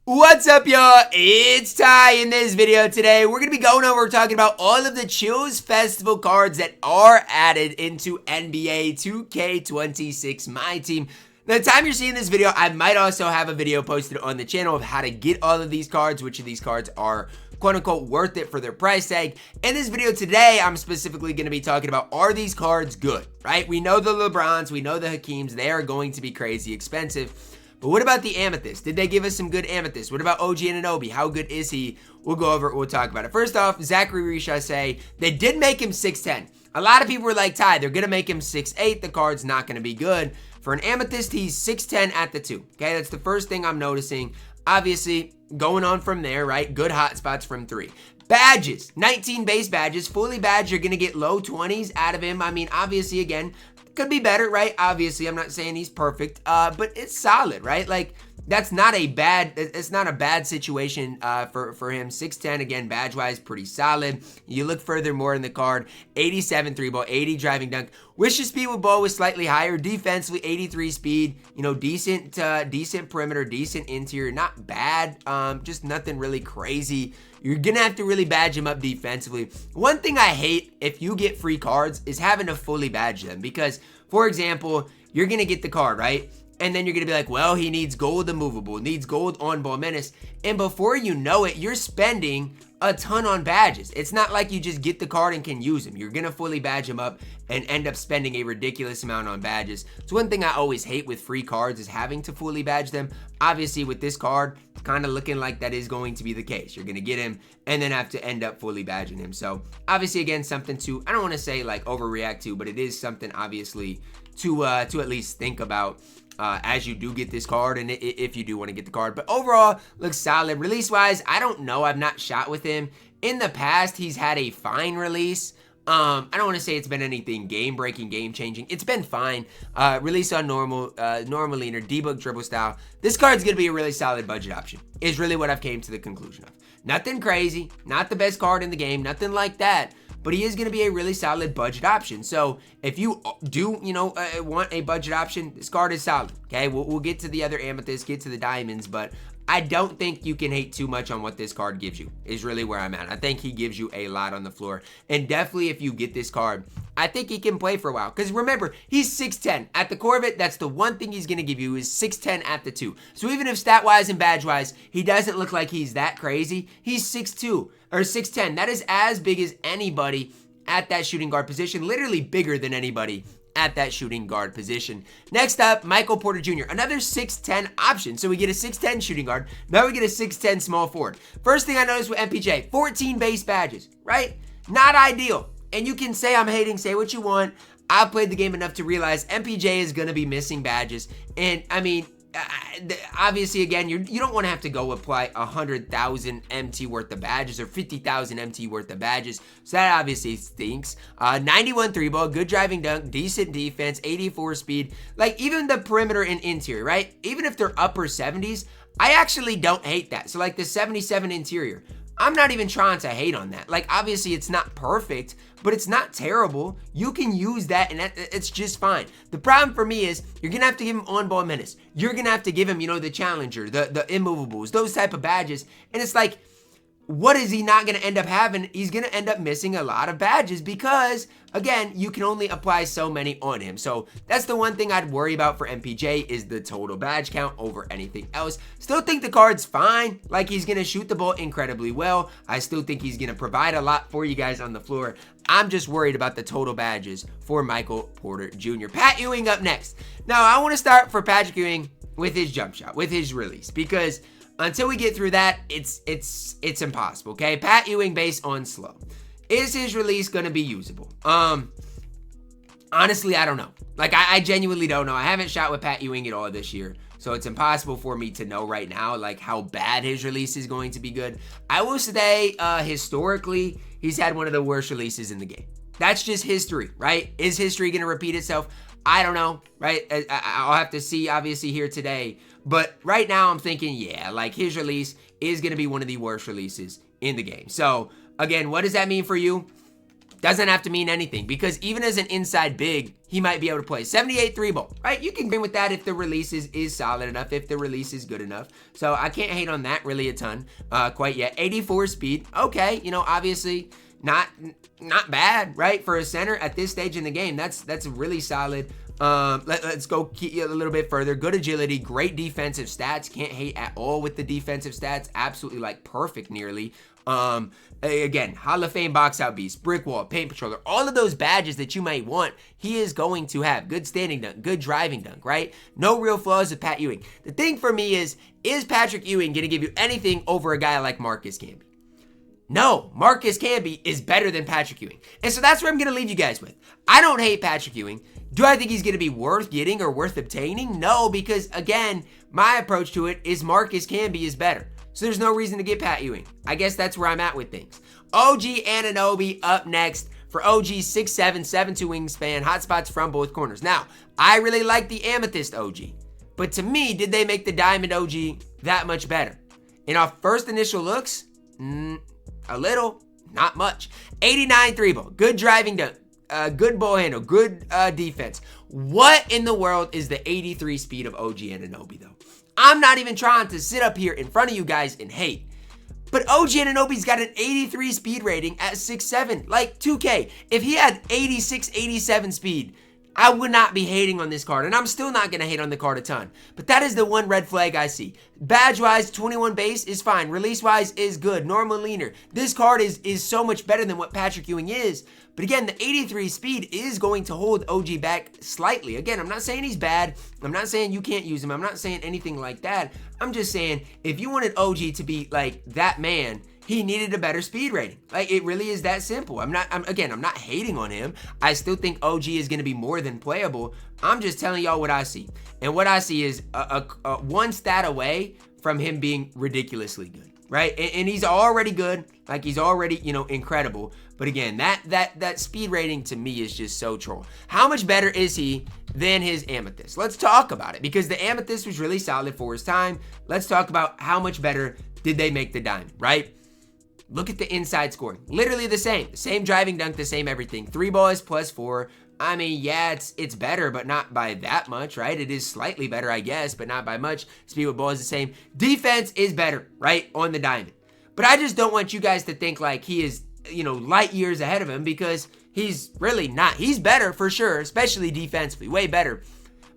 What's up, y'all? It's Ty. In this video today, we're going to be going over talking about all of the Chills Festival cards that are added into NBA 2K26 MyTEAM. Now, the time you're seeing this video, I might also have a video posted on the channel of how to get all of these cards, which of these cards are quote-unquote worth it for their price tag. In this video today, I'm specifically going to be talking about, are these cards good, right? We know the LeBrons, we know the Hakeems, they are going to be crazy expensive. But what about the Amethyst? Did they give us some good Amethyst? What about OG Anunoby? How good is he? We'll go over it. We'll talk about it. First off, Zaccharie Risacher, they did make him 6'10". A lot of people were like, Ty, they're going to make him 6'8". The card's not going to be good. For an Amethyst, he's 6'10" at the 2. Okay, that's the first thing I'm noticing. Obviously, going on from there, right? Good hot spots from 3. Badges, 19 base badges, fully badged. You're going to get low 20s out of him. I mean, obviously, again, could be better, right? Obviously, I'm not saying he's perfect, but it's solid, right? Like, that's not a bad, it's not a bad situation for him. 6'10", again, badge-wise, pretty solid. You look furthermore in the card, 87 3-ball, 80 driving dunk. Wish your speed with ball was slightly higher. Defensively, 83 speed. You know, decent perimeter, decent interior. Not bad, just nothing really crazy. You're going to have to really badge him up defensively. One thing I hate if you get free cards is having to fully badge them. Because, for example, you're going to get the card, right? And then you're going to be like, well, he needs gold immovable, needs gold on-ball menace. And before you know it, you're spending a ton on badges. It's not like you just get the card and can use them. You're going to fully badge them up and end up spending a ridiculous amount on badges. So one thing I always hate with free cards is having to fully badge them. Obviously, with this card, kind of looking like that is going to be the case. You're going to get him and then have to end up fully badging him. So obviously, again, something to, I don't want to say like overreact to, but it is something obviously to at least think about as you do get this card, and if you do want to get the card. But overall, looks solid. Release-wise, I don't know. I've not shot with him. In the past, he's had a fine release. I don't want to say it's been anything game-breaking, game-changing. It's been fine. Release on normal leaner, debug dribble style. This card's going to be a really solid budget option, is really what I've came to the conclusion of. Nothing crazy, not the best card in the game, nothing like that. But he is going to be a really solid budget option. So if you do, want a budget option, this card is solid. Okay, we'll get to the other Amethyst, get to the diamonds, but I don't think you can hate too much on what this card gives you, is really where I'm at. I think he gives you a lot on the floor. And definitely if you get this card, I think he can play for a while. Because remember, he's 6'10". At the core of it, that's the one thing he's going to give you is 6'10" at the 2. So even if stat-wise and badge-wise, he doesn't look like he's that crazy, he's 6'2", or 6'10". That is as big as anybody at that shooting guard position. Literally bigger than anybody at that shooting guard position. Next up, Michael Porter Jr., another 6'10" option. So we get a 6'10" shooting guard. Now we get a 6'10" small forward. First thing I noticed with MPJ, 14 base badges, right? Not ideal. And you can say I'm hating, say what you want. I've played the game enough to realize MPJ is going to be missing badges. And I mean, obviously, again, you don't want to have to go apply 100,000 MT worth of badges or 50,000 MT worth of badges. So that obviously stinks. 91 3-ball, good driving dunk, decent defense, 84 speed. Like, even the perimeter and interior, right? Even if they're upper 70s, I actually don't hate that. So, like, the 77 interior, I'm not even trying to hate on that. Like, obviously, it's not perfect, but it's not terrible. You can use that, and it's just fine. The problem for me is you're going to have to give him on-ball menace. You're going to have to give him, the challenger, the immovables, those type of badges. And it's like, what is he not going to end up having? He's going to end up missing a lot of badges because, again, you can only apply so many on him. So that's the one thing I'd worry about for MPJ is the total badge count over anything else. Still think the card's fine. Like, he's going to shoot the ball incredibly well. I still think he's going to provide a lot for you guys on the floor. I'm just worried about the total badges for Michael Porter Jr. Pat Ewing up next. Now, I want to start for Patrick Ewing with his jump shot, with his release, because until we get through that, it's impossible, okay? Pat Ewing based on slow. Is his release going to be usable? Honestly, I don't know. Like, I genuinely don't know. I haven't shot with Pat Ewing at all this year, so it's impossible for me to know right now, like, how bad his release is going to be good. I will say, historically, he's had one of the worst releases in the game. That's just history, right? Is history going to repeat itself? I don't know, right? I'll have to see, obviously, here today. But right now, I'm thinking, yeah, like, his release is going to be one of the worst releases in the game. So, again, what does that mean for you? Doesn't have to mean anything, because even as an inside big, he might be able to play. 78 3 ball, right? You can agree with that if the release is solid enough, if the release is good enough. So I can't hate on that really a ton quite yet. 84 speed, okay, you know, obviously not bad, right? For a center at this stage in the game, that's really solid. Let's go a little bit further. Good agility, great defensive stats. Can't hate at all with the defensive stats. Absolutely like perfect nearly. Again, Hall of Fame box out beast, brick wall, paint patroller, all of those badges that you might want, he is going to have. Good standing dunk, good driving dunk, right? No real flaws with Pat Ewing. The thing for me is Patrick Ewing going to give you anything over a guy like Marcus Camby? No, Marcus Camby is better than Patrick Ewing. And so that's where I'm going to leave you guys with. I don't hate Patrick Ewing. Do I think he's going to be worth getting or worth obtaining? No, because again, my approach to it is Marcus Camby is better. So there's no reason to get Pat Ewing. I guess that's where I'm at with things. OG Anunoby up next for OG 6'7", 7'2" wingspan, hot spots from both corners. Now, I really like the Amethyst OG, but to me, did they make the Diamond OG that much better? In our first initial looks, a little, not much. 89 3 ball, good driving dunk, good ball handle, good defense. What in the world is the 83 speed of OG Anunoby though? I'm not even trying to sit up here in front of you guys and hate. But OG Anunoby's got an 83 speed rating at 6'7". Like 2K, if he had 86, 87 speed, I would not be hating on this card. And I'm still not going to hate on the card a ton. But that is the one red flag I see. Badge-wise, 21 base is fine. Release-wise is good. Normal leaner. This card is so much better than what Patrick Ewing is. But again, the 83 speed is going to hold OG back slightly. Again, I'm not saying he's bad. I'm not saying you can't use him. I'm not saying anything like that. I'm just saying if you wanted OG to be like that man, he needed a better speed rating. Like, it really is that simple. I'm not hating on him. I still think OG is going to be more than playable. I'm just telling y'all what I see. And what I see is a one stat away from him being ridiculously good, right? And he's already good. Like, he's already, you know, incredible. But again, that speed rating to me is just so troll. How much better is he than his Amethyst? Let's talk about it, because the Amethyst was really solid for his time. Let's talk about how much better did they make the Diamond, right? Look at the inside scoring. Literally the same. The same driving dunk, the same everything. 3 ball is +4. I mean, yeah, it's better, but not by that much, right? It is slightly better, I guess, but not by much. Speed with ball is the same. Defense is better, right, on the Diamond. But I just don't want you guys to think like he is, you know, light years ahead of him, because he's really not. He's better for sure, especially defensively, way better.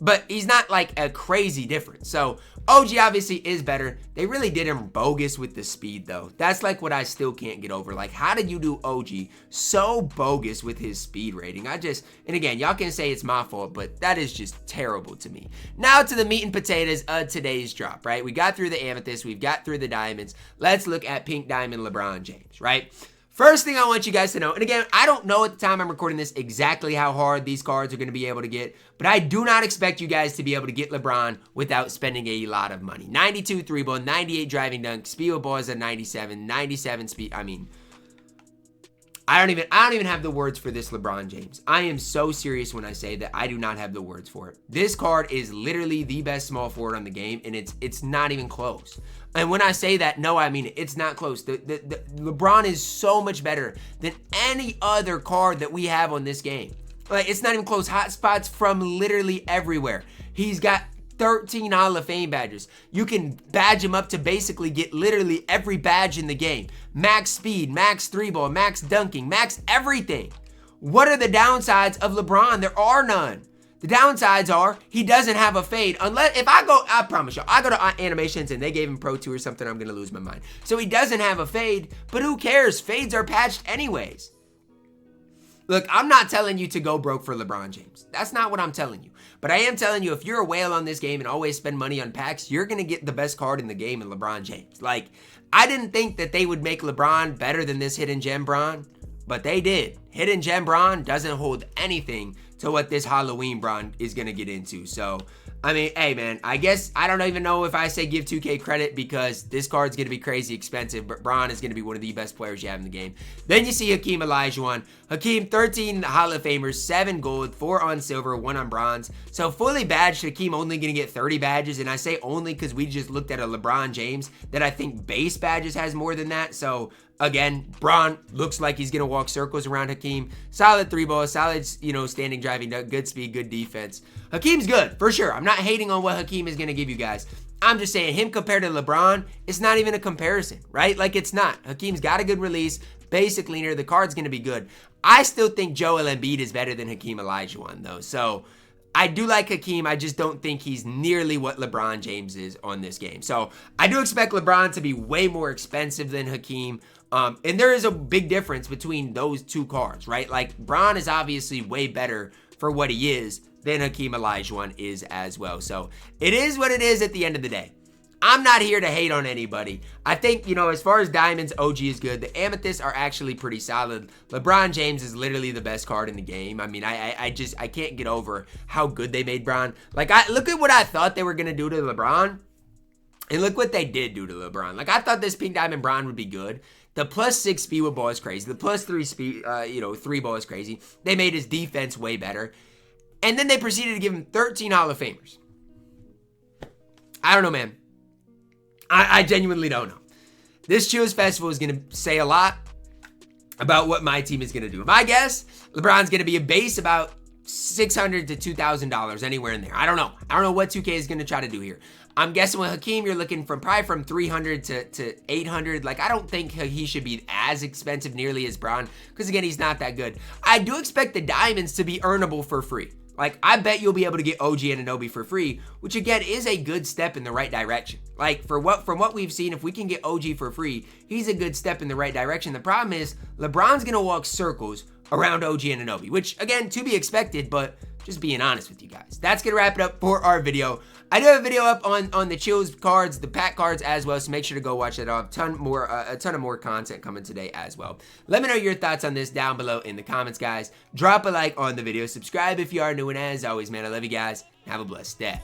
But he's not like a crazy difference. So OG obviously is better. They really did him bogus with the speed though. That's like what I still can't get over. Like, how did you do OG so bogus with his speed rating? And again, y'all can say it's my fault, but that is just terrible to me. Now to the meat and potatoes of today's drop, right? We got through the Amethyst, we've got through the Diamonds. Let's look at Pink Diamond LeBron James, right? First thing I want you guys to know, and again, I don't know at the time I'm recording this exactly how hard these cards are going to be able to get, but I do not expect you guys to be able to get LeBron without spending a lot of money. 92 3 ball, 98 driving dunk, speed with ball is a 97, 97 speed. I mean, I don't even have the words for this LeBron James. I am so serious when I say that I do not have the words for it. This card is literally the best small forward on the game, and it's not even close. And when I say that, no, I mean it. It's not close. The LeBron is so much better than any other card that we have on this game. Like, it's not even close. Hot spots from literally everywhere. He's got 13 Hall of Fame badges. You can badge him up to basically get literally every badge in the game. Max speed, max 3 ball, max dunking, max everything. What are the downsides of LeBron? There are none. The downsides are he doesn't have a fade. Unless, I promise you, I go to animations and they gave him Pro 2 or something, I'm going to lose my mind. So he doesn't have a fade, but who cares? Fades are patched anyways. Look, I'm not telling you to go broke for LeBron James. That's not what I'm telling you. But I am telling you, if you're a whale on this game and always spend money on packs, you're going to get the best card in the game in LeBron James. Like, I didn't think that they would make LeBron better than this Hidden Gem Bron, but they did. Hidden Gem Bron doesn't hold anything to what this Halloween Bron is going to get into. So, I mean, hey, man, I guess I don't even know if I say give 2K credit, because this card's going to be crazy expensive, but Bron is going to be one of the best players you have in the game. Then you see Hakeem Olajuwon. Hakeem, 13 Hall of Famers, 7 gold, 4 on silver, 1 on bronze. So fully badged, Hakeem only going to get 30 badges, and I say only because we just looked at a LeBron James that I think base badges has more than that. So, Again, Braun looks like he's going to walk circles around Hakeem. Solid 3-ball, solid, standing, driving, good speed, good defense. Hakeem's good, for sure. I'm not hating on what Hakeem is going to give you guys. I'm just saying him compared to LeBron, it's not even a comparison, right? Like, it's not. Hakeem's got a good release, basic leaner. The card's going to be good. I still think Joel Embiid is better than Hakeem Olajuwon, though. So, I do like Hakeem. I just don't think he's nearly what LeBron James is on this game. So, I do expect LeBron to be way more expensive than Hakeem. And there is a big difference between those two cards, right? Like, Braun is obviously way better for what he is than Hakeem Olajuwon is as well. So, it is what it is at the end of the day. I'm not here to hate on anybody. I think, as far as diamonds, OG is good. The amethysts are actually pretty solid. LeBron James is literally the best card in the game. I mean, I can't get over how good they made Braun. Like, look at what I thought they were going to do to LeBron. And look what they did do to LeBron. Like, I thought this pink diamond Braun would be good. The +6 speed with ball is crazy. The +3 speed, 3 ball is crazy. They made his defense way better. And then they proceeded to give him 13 Hall of Famers. I don't know, man. I genuinely don't know. This Chills Festival is going to say a lot about what my team is going to do. My guess, LeBron's going to be a base about $600 to $2,000, anywhere in there. I don't know. I don't know what 2K is going to try to do here. I'm guessing with Hakeem, you're looking probably from 300 to 800. Like, I don't think he should be as expensive nearly as Braun, because again, he's not that good. I do expect the diamonds to be earnable for free. Like, I bet you'll be able to get OG Anunoby for free, which again is a good step in the right direction. Like, from what we've seen, if we can get OG for free, he's a good step in the right direction. The problem is, LeBron's going to walk circles around OG Anunoby, which again, to be expected, but just being honest with you guys. That's going to wrap it up for our video. I do have a video up on the Chills cards, the pack cards as well, so make sure to go watch that. I'll have a ton of more content coming today as well. Let me know your thoughts on this down below in the comments, guys. Drop a like on the video. Subscribe if you are new, and as always, man, I love you guys. Have a blessed day.